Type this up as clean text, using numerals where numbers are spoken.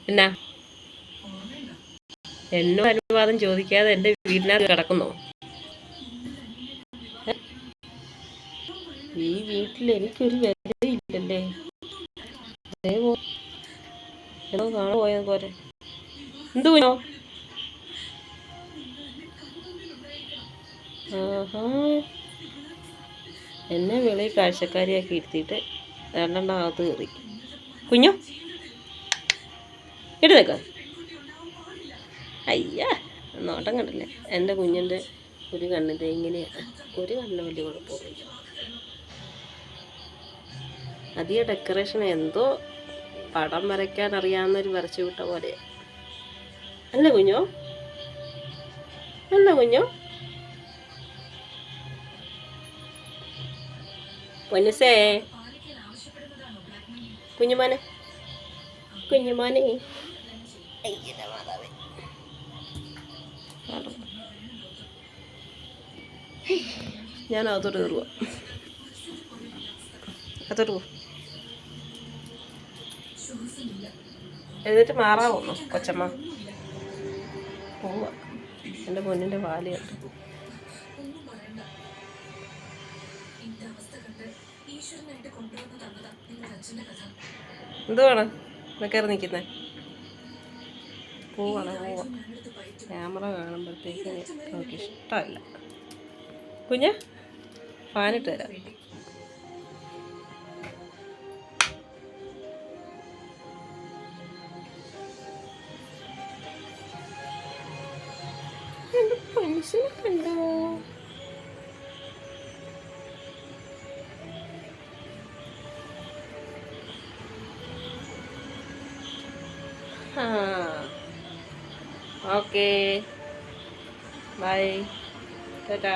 എന്നാ എന്നോട് അനുവാദം ചോദിക്കാതെ എൻ്റെ വീടിനകത്ത് കിടക്കുന്നോ? ഈ വീട്ടിൽ എനിക്കൊരു വിലയില്ലല്ലേ? എന്നോ കാണാൻ പോയത് പോലെ. എന്തുനോ? ആഹാ, എന്നെ വെളിയിൽ കാഴ്ചക്കാരിയാക്കി ഇരുത്തിയിട്ട് രണ്ടെണ്ണകത്ത് കയറി. കുഞ്ഞോ എടുത്തേക്ക. അയ്യ, നോട്ടം കണ്ടില്ലേ എൻ്റെ കുഞ്ഞിൻ്റെ ഒരു കണ്ണിൻ്റെ ഇങ്ങനെയാണ്. ഒരു കണ്ണിന് വലിയ കുഴപ്പമൊന്നുമില്ല. അധികം ഡെക്കറേഷൻ എന്തോ പടം വരയ്ക്കാൻ അറിയാവുന്നൊരു വരച്ചു വിട്ട പോലെ. അല്ല കുഞ്ഞോ, അല്ല കുഞ്ഞോ. പൊന്നുസേ, കുഞ്ഞുമാനെ, കുഞ്ഞുമാനെ. ഞാൻ അതോട്ട് കയറുക. അതോട്ട് പോ. എഴുന്നേറ്റ് മാറാമോ കൊച്ചമ്മ? പോവാ. എൻ്റെ പൊന്നിൻ്റെ പാല് കണ്ടു. എന്തുവാണ് കയറി നിൽക്കുന്നത്? പോവാണ്, പോവാ. ക്യാമറ കാണുമ്പോഴത്തേക്ക് നമുക്ക് ഇഷ്ടമല്ല. കുഞ്ഞ് ഫാനിട്ട് തരാം. എൻ്റെ പെൻസിനെ കണ്ടോ? Okay, bye, Tata.